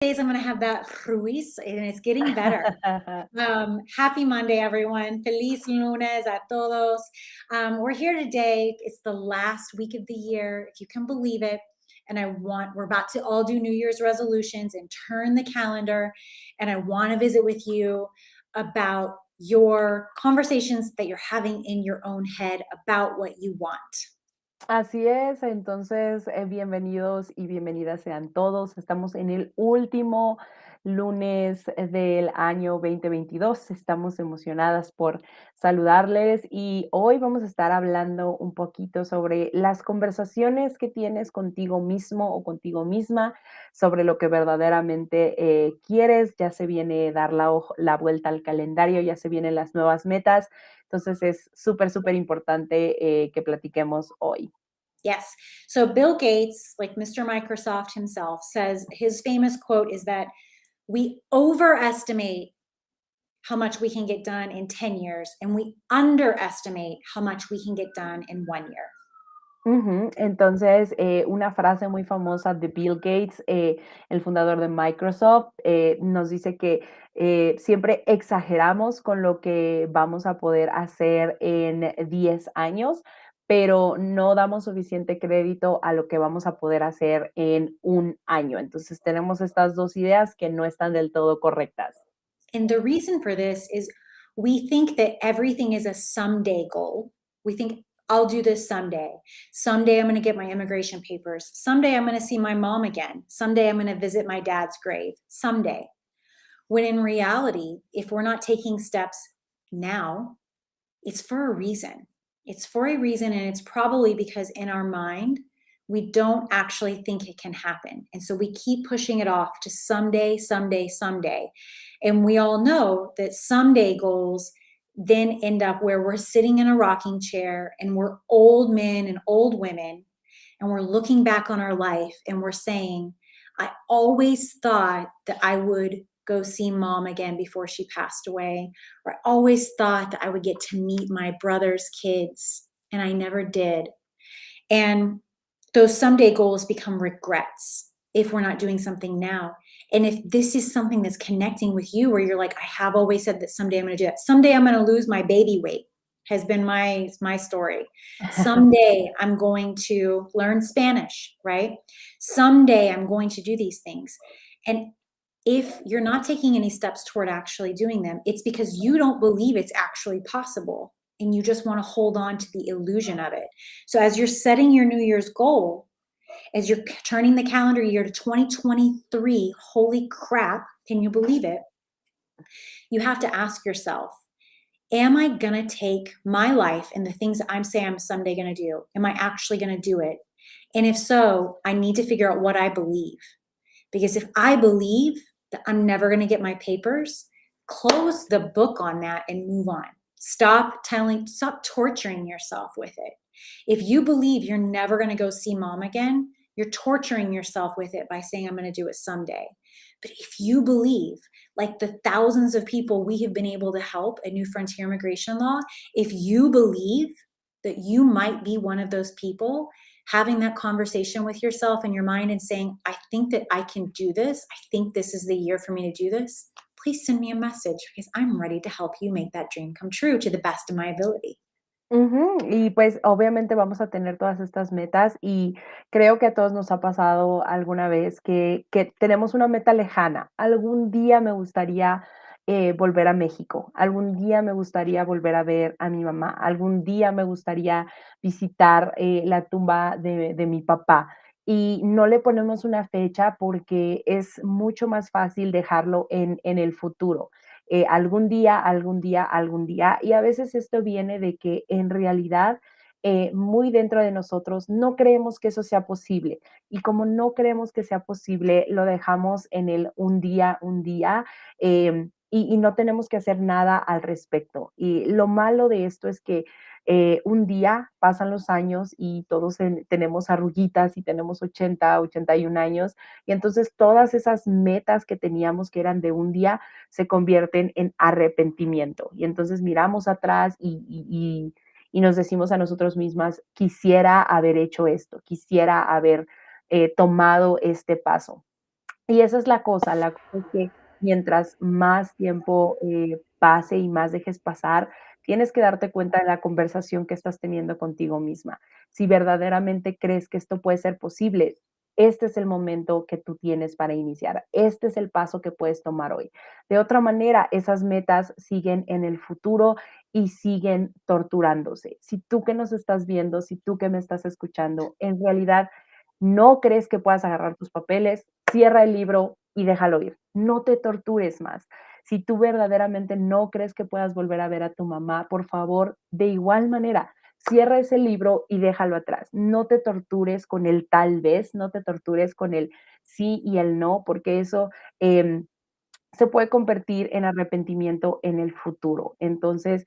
Days I'm gonna have that Ruiz, and it's getting better. Happy Monday, everyone. Feliz lunes a todos. We're here today. It's the last week of the year, if you can believe it. And we're about to all do New Year's resolutions and turn the calendar. And I want to visit with you about your conversations that you're having in your own head about what you want. Así es, entonces, bienvenidos y bienvenidas sean todos. Estamos en el último lunes del año 2022. Estamos emocionadas por saludarles y hoy vamos a estar hablando un poquito sobre las conversaciones que tienes contigo mismo o contigo misma, sobre lo que verdaderamente quieres. Ya se viene dar la vuelta al calendario, ya se vienen las nuevas metas. Entonces es súper, súper importante que platiquemos hoy. Yes. So Bill Gates, like Mr. Microsoft himself, says his famous quote is that we overestimate how much we can get done in 10 years and we underestimate how much we can get done in 1 year. Ujú. Entonces, una frase muy famosa de Bill Gates, el fundador de Microsoft, nos dice que siempre exageramos con lo que vamos a poder hacer en 10 años, pero no damos suficiente crédito a lo que vamos a poder hacer en un año. Entonces, tenemos estas dos ideas que no están del todo correctas. And the reason for this is we think that everything is a someday goal. We think I'll do this someday. Someday I'm going to get my immigration papers. Someday I'm going to see my mom again. Someday I'm going to visit my dad's grave. Someday. When in reality, if we're not taking steps now, it's for a reason. It's for a reason, and it's probably because in our mind, we don't actually think it can happen. And so we keep pushing it off to someday, someday, someday. And we all know that someday goals then end up where we're sitting in a rocking chair and we're old men and old women and we're looking back on our life and we're saying, I always thought that I would go see mom again before she passed away, or I always thought that I would get to meet my brother's kids, and I never did. And those someday goals become regrets if we're not doing something now. And if this is something that's connecting with you, where you're like, I have always said that someday I'm going to do that. Someday I'm going to lose my baby weight has been my story. Someday I'm going to learn Spanish, right? Someday I'm going to do these things. And if you're not taking any steps toward actually doing them, it's because you don't believe it's actually possible and you just want to hold on to the illusion of it. So as you're setting your New Year's goal, as you're turning the calendar year to 2023, holy crap, can you believe it? You have to ask yourself, am I going to take my life and the things that I'm saying I'm someday going to do? Am I actually going to do it? And if so, I need to figure out what I believe. Because if I believe that I'm never going to get my papers, close the book on that and move on. Stop torturing yourself with it. If you believe you're never going to go see mom again, you're torturing yourself with it by saying, I'm going to do it someday. But if you believe, like the thousands of people we have been able to help at New Frontier Immigration Law, if you believe that you might be one of those people, having that conversation with yourself in your mind and saying, I think that I can do this. I think this is the year for me to do this. Please send me a message because I'm ready to help you make that dream come true to the best of my ability. Ujú. Y pues obviamente vamos a tener todas estas metas y creo que a todos nos ha pasado alguna vez que tenemos una meta lejana. Algún día me gustaría volver a México, algún día me gustaría volver a ver a mi mamá, algún día me gustaría visitar la tumba de mi papá. Y no le ponemos una fecha porque es mucho más fácil dejarlo en el futuro. Algún día, algún día, algún día. Y a veces esto viene de que en realidad muy dentro de nosotros no creemos que eso sea posible. Y como no creemos que sea posible, lo dejamos en el un día, y no tenemos que hacer nada al respecto. Y lo malo de esto es que un día pasan los años y todos tenemos arruguitas y tenemos 80, 81 años. Y entonces todas esas metas que teníamos que eran de un día se convierten en arrepentimiento. Y entonces miramos atrás y nos decimos a nosotros mismas, quisiera haber hecho esto, quisiera haber tomado este paso. Y esa es la cosa es que mientras más tiempo, pase y más dejes pasar, tienes que darte cuenta de la conversación que estás teniendo contigo misma. Si verdaderamente crees que esto puede ser posible, este es el momento que tú tienes para iniciar. Este es el paso que puedes tomar hoy. De otra manera, esas metas siguen en el futuro y siguen torturándose. Si tú que nos estás viendo, si tú que me estás escuchando, en realidad no crees que puedas agarrar tus papeles, cierra el libro y déjalo ir. No te tortures más. Si tú verdaderamente no crees que puedas volver a ver a tu mamá, por favor, de igual manera, cierra ese libro y déjalo atrás. No te tortures con el tal vez, no te tortures con el sí y el no, porque eso se puede convertir en arrepentimiento en el futuro. Entonces,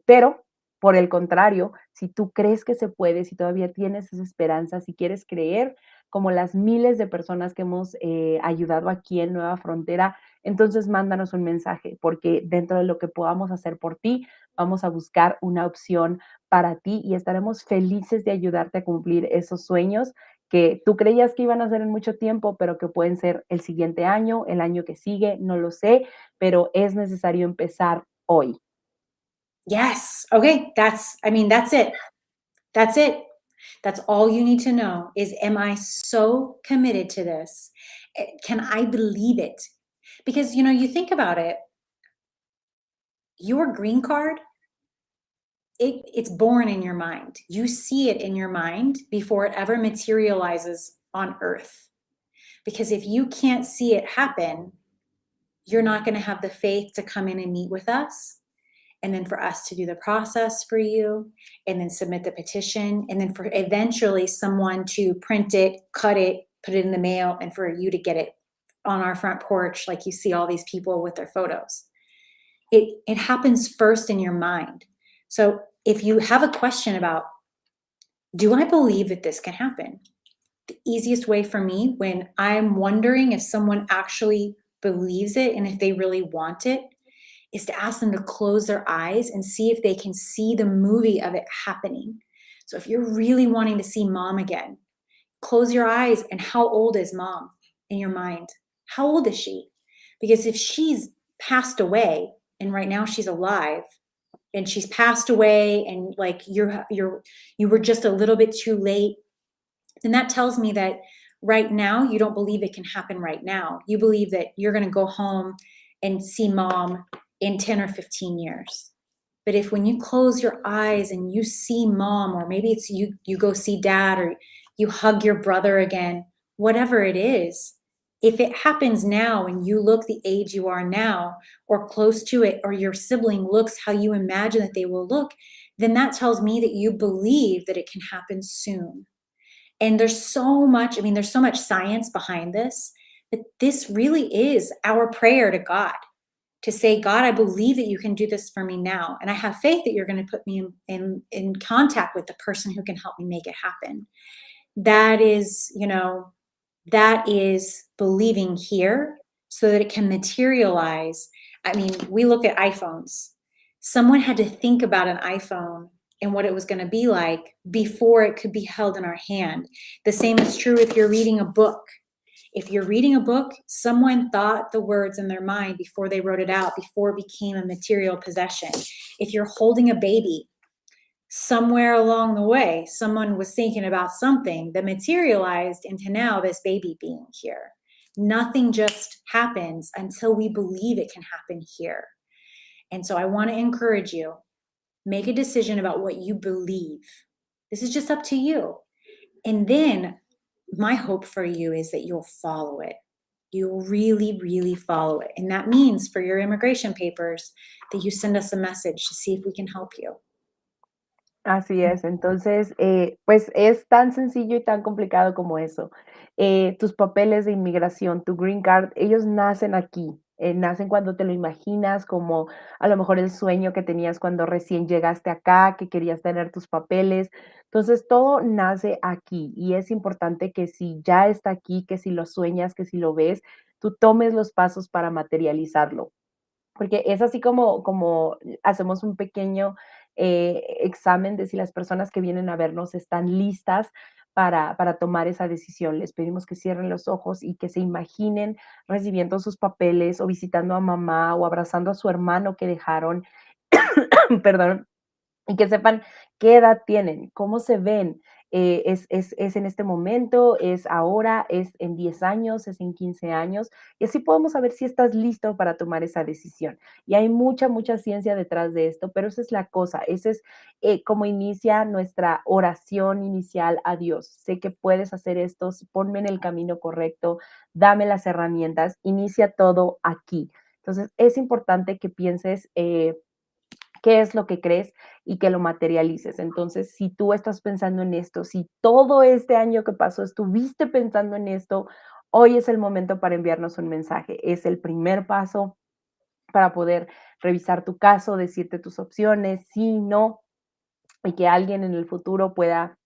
pero por el contrario, si tú crees que se puede, si todavía tienes esa esperanza, si quieres creer, como las miles de personas que hemos ayudado aquí en Nueva Frontera, entonces mándanos un mensaje, porque dentro de lo que podamos hacer por ti, vamos a buscar una opción para ti y estaremos felices de ayudarte a cumplir esos sueños que tú creías que iban a ser en mucho tiempo, pero que pueden ser el siguiente año, el año que sigue, no lo sé, pero es necesario empezar hoy. Yes. Okay. I mean, that's it. That's it. That's all you need to know is, am I so committed to this? Can I believe it? Because, you think about it, your green card, it's born in your mind. You see it in your mind before it ever materializes on earth. Because if you can't see it happen, you're not going to have the faith to come in and meet with us, and then for us to do the process for you, and then submit the petition, and then for eventually someone to print it, cut it, put it in the mail, and for you to get it on our front porch like you see all these people with their photos. It happens first in your mind. So if you have a question about, do I believe that this can happen? The easiest way for me when I'm wondering if someone actually believes it and if they really want it is to ask them to close their eyes and see if they can see the movie of it happening. So if you're really wanting to see mom again, close your eyes, and how old is mom in your mind? How old is she? Because if she's passed away and right now she's alive, and she's passed away, and like you were just a little bit too late, then that tells me that right now you don't believe it can happen right now. You believe that you're going to go home and see mom in 10 or 15 years. But if when you close your eyes and you see mom, or maybe it's you go see dad, or you hug your brother again, whatever it is, if it happens now and you look the age you are now or close to it, or your sibling looks how you imagine that they will look, then that tells me that you believe that it can happen soon. And there's so much science behind this, but this really is our prayer to God, to say, God, I believe that you can do this for me now. And I have faith that you're going to put me in contact with the person who can help me make it happen. That is, that is believing here so that it can materialize. I mean, we look at iPhones. Someone had to think about an iPhone and what it was going to be like before it could be held in our hand. The same is true if you're reading a book. If you're reading a book, someone thought the words in their mind before they wrote it out, before it became a material possession. If you're holding a baby, somewhere along the way, someone was thinking about something that materialized into now this baby being here. Nothing just happens until we believe it can happen here. And so I want to encourage you, make a decision about what you believe. This is just up to you. And then my hope for you is that you'll follow it. You'll really, really follow it. And that means for your immigration papers that you send us a message to see if we can help you. Así es, entonces, pues es tan sencillo y tan complicado como eso. Tus papeles de inmigración, tu green card, ellos nacen aquí, nacen cuando te lo imaginas, como a lo mejor el sueño que tenías cuando recién llegaste acá, que querías tener tus papeles. Entonces, todo nace aquí y es importante que si ya está aquí, que si lo sueñas, que si lo ves, tú tomes los pasos para materializarlo. Porque es así como hacemos un pequeño, examen de si las personas que vienen a vernos están listas para tomar esa decisión. Les pedimos que cierren los ojos y que se imaginen recibiendo sus papeles o visitando a mamá o abrazando a su hermano que dejaron, perdón, y que sepan qué edad tienen, cómo se ven, es en este momento, es ahora, es en 10 años, es en 15 años, y así podemos saber si estás listo para tomar esa decisión. Y hay mucha, mucha ciencia detrás de esto, pero esa es la cosa, ese es como inicia nuestra oración inicial a Dios. Sé que puedes hacer esto, ponme en el camino correcto, dame las herramientas, inicia todo aquí. Entonces, es importante que pienses qué es lo que crees y que lo materialices. Entonces, si tú estás pensando en esto, si todo este año que pasó estuviste pensando en esto, hoy es el momento para enviarnos un mensaje. Es el primer paso para poder revisar tu caso, decirte tus opciones, sí, no, y que alguien en el futuro pueda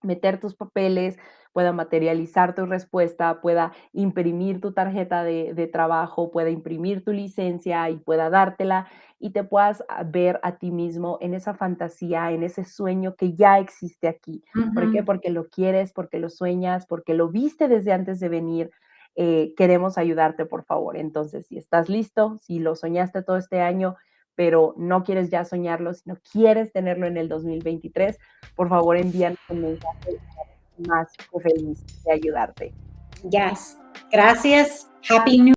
meter tus papeles, pueda materializar tu respuesta, pueda imprimir tu tarjeta de trabajo, pueda imprimir tu licencia y pueda dártela y te puedas ver a ti mismo en esa fantasía, en ese sueño que ya existe aquí. ¿Por qué? Ujú. Porque lo quieres, porque lo sueñas, porque lo viste desde antes de venir. Queremos ayudarte, por favor. Entonces, si estás listo, si lo soñaste todo este año, pero no quieres ya soñarlo, sino quieres tenerlo en el 2023, por favor envíanos un mensaje más que feliz de ayudarte. Yes. Gracias. Happy New